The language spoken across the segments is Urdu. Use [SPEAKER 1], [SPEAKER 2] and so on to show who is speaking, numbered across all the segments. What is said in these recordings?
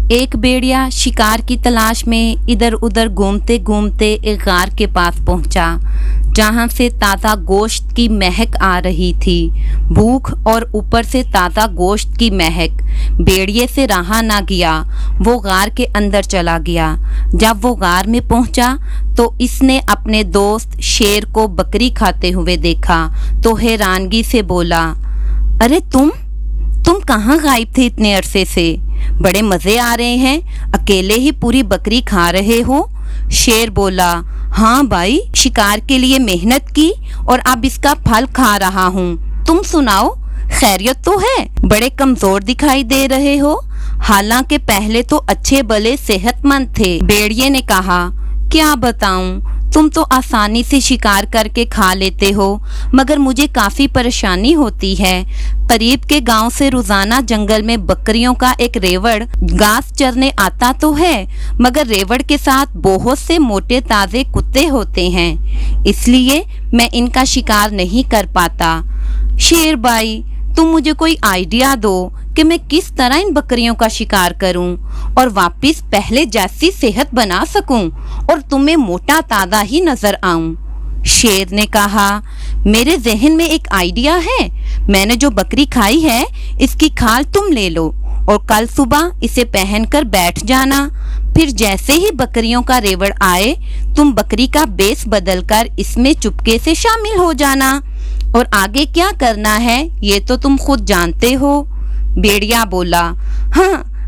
[SPEAKER 1] ایک بیڑیا شکار کی تلاش میں ادھر ادھر گھومتے گھومتے ایک غار کے پاس پہنچا جہاں سے تازہ گوشت کی مہک آ رہی تھی۔ بھوک اور اوپر سے تازہ گوشت کی مہک بیڑیے سے رہا نہ گیا، وہ غار کے اندر چلا گیا۔ جب وہ غار میں پہنچا تو اس نے اپنے دوست شیر کو بکری کھاتے ہوئے دیکھا تو حیرانگی سے بولا، ارے تم کہاں غائب تھے اتنے عرصے سے؟ بڑے مزے آ رہے ہیں، اکیلے ہی پوری بکری کھا رہے ہو۔ شیر بولا، ہاں بھائی، شکار کے لیے محنت کی اور اب اس کا پھل کھا رہا ہوں۔ تم سناؤ، خیریت تو ہے؟ بڑے کمزور دکھائی دے رہے ہو، حالانکہ پہلے تو اچھے بھلے صحت مند تھے۔ بیڑیے نے کہا، کیا بتاؤں، تم تو آسانی سے شکار کر کے کھا لیتے ہو، مگر مجھے کافی پریشانی ہوتی ہے۔ قریب کے گاؤں سے روزانہ جنگل میں بکریوں کا ایک ریوڑ گھاس چرنے آتا تو ہے، مگر ریوڑ کے ساتھ بہت سے موٹے تازے کتے ہوتے ہیں، اس لیے میں ان کا شکار نہیں کر پاتا۔ شیر بھائی، تم مجھے کوئی آئیڈیا دو کہ میں کس طرح ان بکریوں کا شکار کروں اور واپس پہلے جیسی صحت بنا سکوں اور تمہیں موٹا تازہ ہی نظر آؤں۔ شیر نے کہا، میرے ذہن میں ایک آئیڈیا ہے، میں نے جو بکری کھائی ہے اس کی کھال تم لے لو اور کل صبح اسے پہن کر بیٹھ جانا، پھر جیسے ہی بکریوں کا ریوڑ آئے تم بکری کا بیس بدل کر اس میں چپکے سے شامل ہو جانا، اور آگے کیا کرنا ہے یہ تو تم خود جانتے ہو۔ بیڑیا بولا،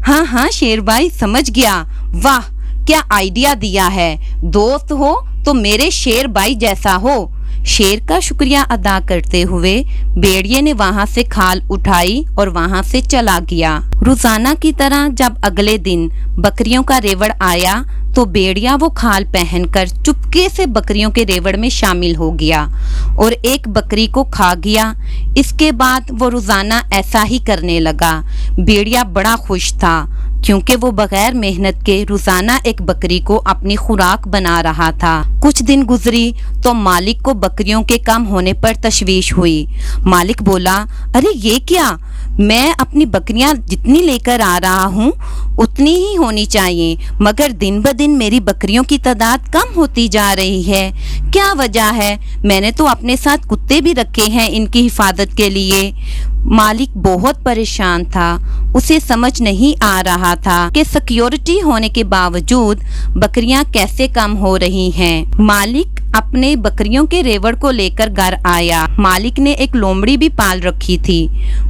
[SPEAKER 1] ہاں شیر بھائی، سمجھ گیا، واہ کیا آئیڈیا دیا ہے، دوست ہو تو میرے شیر بھائی جیسا ہو۔ شیر کا شکریہ ادا کرتے ہوئے بیڑیے نے وہاں سے کھال اٹھائی اور وہاں سے چلا گیا۔ روزانہ کی طرح جب اگلے دن بکریوں کا ریوڑ آیا تو بیڑیا وہ کھال پہن کر چپکے سے بکریوں کے ریوڑ میں شامل ہو گیا اور ایک بکری کو کھا گیا۔ اس کے بعد وہ روزانہ ایسا ہی کرنے لگا۔ بیڑیا بڑا خوش تھا کیونکہ وہ بغیر محنت کے روزانہ ایک بکری کو اپنی خوراک بنا رہا تھا۔ کچھ دن گزری تو مالک کو بکریوں کے کم ہونے پر تشویش ہوئی۔ مالک بولا، ارے یہ کیا، میں اپنی بکریاں جتنی لے کر آ رہا ہوں اتنی ہی ہونی چاہیے، مگر دن بدن میری بکریوں کی تعداد کم ہوتی جا رہی ہے، کیا وجہ ہے؟ میں نے تو اپنے ساتھ کتے بھی رکھے ہیں ان کی حفاظت کے لیے۔ مالک بہت پریشان تھا، اسے سمجھ نہیں آ رہا تھا کہ سیکیورٹی ہونے کے باوجود بکریاں کیسے کم ہو رہی ہیں۔ مالک اپنے بکریوں کے ریوڑ کو لے کر گھر آیا۔ مالک نے ایک لومڑی بھی پال رکھی تھی،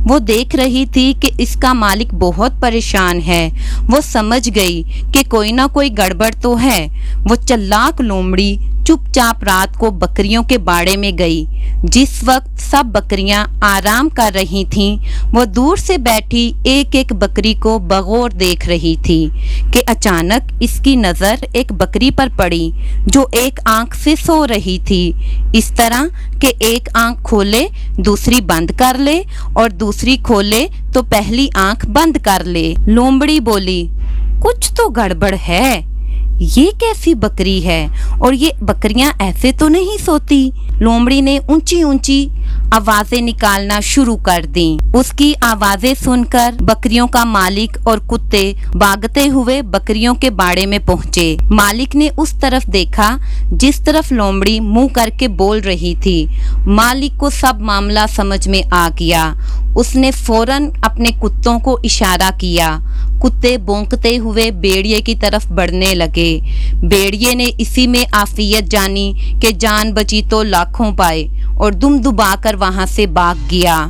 [SPEAKER 1] وہ دیکھ رہی تھی کہ اس کا مالک بہت پریشان ہے۔ وہ سمجھ گئی کہ کوئی نہ کوئی گڑبڑ تو ہے۔ وہ چلاک لومڑی چپ چاپ رات کو بکریوں کے باڑے میں گئی۔ جس وقت سب بکریاں آرام کر رہی تھیں وہ دور سے بیٹھی ایک ایک بکری کو بغور دیکھ رہی تھی کہ اچانک اس کی نظر ایک بکری پر پڑی جو ایک آنکھ سے سو رہی تھی، اس طرح کہ ایک آنکھ کھولے دوسری بند کر لے اور دوسری کھولے تو پہلی آنکھ بند کر لے۔ لومڑی بولی، کچھ تو گڑبڑ ہے، یہ کیسی بکری ہے اور یہ بکریاں ایسے تو نہیں سوتی۔ لومڑی نے اونچی اونچی آوازیں نکالنا شروع کر دیں۔ اس کی آوازیں سن کر بکریوں کا مالک اور کتے بھاگتے ہوئے بکریوں کے باڑے میں پہنچے۔ مالک نے اس طرف دیکھا جس طرف لومڑی منہ کر کے بول رہی تھی۔ مالک کو سب معاملہ سمجھ میں آ گیا۔ اس نے فوراً اپنے کتوں کو اشارہ کیا۔ کتے بونکتے ہوئے بیڑیے کی طرف بڑھنے لگے۔ بیڑیے نے اسی میں عافیت جانی کہ جان بچی تو لاکھوں پائے اور دم دبا کر وہاں سے بھاگ گیا۔